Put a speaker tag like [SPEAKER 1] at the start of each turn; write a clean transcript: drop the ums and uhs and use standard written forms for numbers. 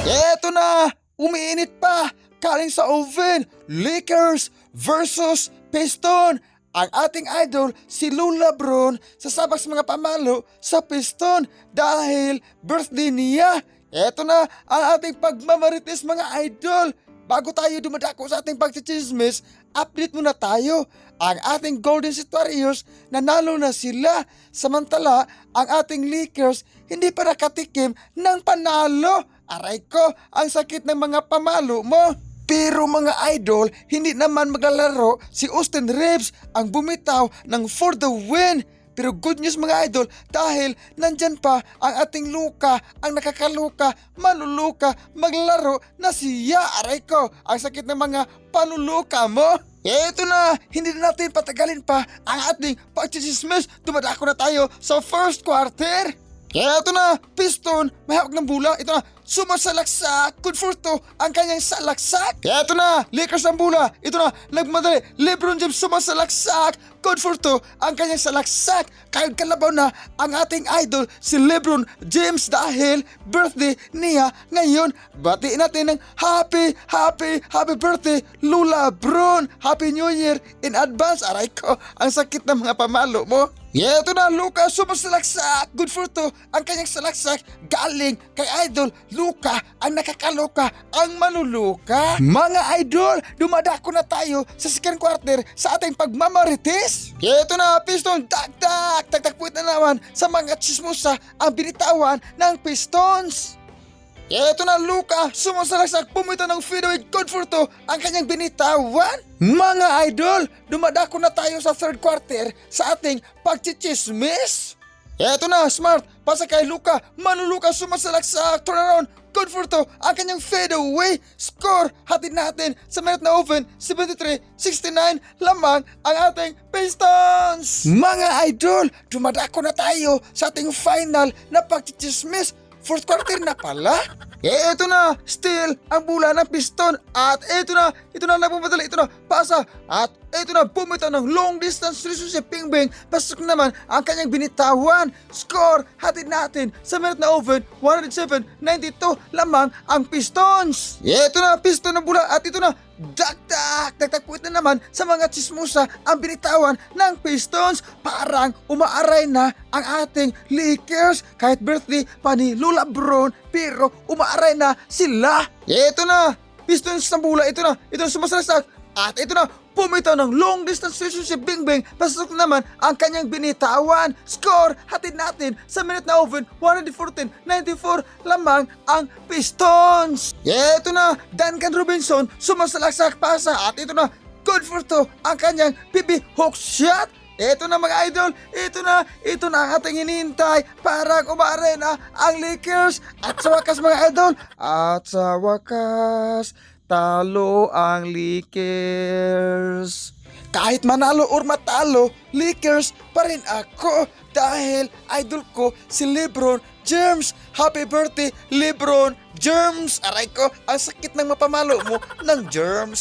[SPEAKER 1] Eto na! Umiinit pa! Kaling sa oven! Lakers versus Piston! Ang ating idol si Lula Bron sasabak sa mga pamalo sa Piston dahil birthday niya. Eto na ang ating pagmamarites mga idol. Bago tayo dumadako sa ating pagchichismis, update muna tayo. Ang ating Golden State Warriors nanalo na sila. Samantala, ang ating Lakers hindi pa nakatikim ng panalo. Aray ko, ang sakit ng mga pamalo mo. Pero mga idol, hindi naman maglalaro si Austin Reeves ang bumitaw ng for the win. Pero good news mga idol dahil nandyan pa ang ating Luka, ang nakakaluka, manuluka, maglaro na siya. Aray ko, ang sakit ng mga panuluka mo. Eto na, hindi na natin patagalin pa ang ating pagchichismis. Dumadako na tayo sa first quarter. Eto na, Piston, may hawak ng bola. Ito na, sumasalaksak. Good for to, ang kanyang salaksak. Eto na, Lakers ang bola. Ito na, nagmadali. LeBron James sumasalaksak. Good for to, ang kanyang salaksak. Kahit kalabaw na ang ating idol si LeBron James dahil birthday niya ngayon. Batiin natin ng happy birthday Lula Bron. Happy New Year in advance. Aray ko, ang sakit ng mga pamalo mo. Eto na, Luka sumasalaksak. Good for to, ang kanyang salaksak galing kay idol Luka, ang nakakaloka, ang manuluka. Mga idol, dumadako na tayo sa second quarter sa ating pagmamarites. Eto na, Piston, tagpuit na naman sa mga chismosa ang binitawan ng Pistons. Eto na, Luka, sumasalaksak, pumito ng fadeaway. Good for to, ang kanyang binitawan. Mga idol, dumadako na tayo sa third quarter sa ating pagchichismis. Eto na, Smart, pasa kay Luka, manuluka, sumasalaksak, turnaround. Good for to, ang kanyang fadeaway. Score, hatid natin sa minute na open, 73-69 lamang ang ating Pistons. Mga idol, dumadako na tayo sa ating final na pagchichismis. Fourth quarter na pala. Eto na, still ang bula ng Piston. At ito na nagpumadali, ito na, pasa. At ito na, bumitaw ng long distance relationship, Pingbing. Pasok naman ang kanyang binitawan. Score, hatid natin sa minute na open, 107-92 lamang ang Pistons. Eto na, Piston ng bula. At ito na, dagpuit na naman sa mga chismosa ang binitawan ng Pistons. Parang umaaray na ang ating Lakers kahit birthday pa ni Lula Bron, pero umaaray na sila. Ito na, Pistons ng bula, ito na sumasalaksak. At ito na, pumitaw ng long distance relationship, Bingbing. Pasok naman ang kanyang binitawan. Score, hatid natin sa minute na open, 114-94 lamang ang Pistons. Ito na, Duncan Robinson, sumasalaksak, pasa. At ito na, good for to, ang kanyang pipi hook shot. Ito na mga idol, ito na ang ating hinihintay para umare na ang Lakers. At sa wakas mga idol, talo ang Lakers. Kahit manalo or matalo, Lakers pa rin ako dahil idol ko si LeBron James. Happy birthday LeBron James. Aray ko, ang sakit ng mapamalo mo ng germs.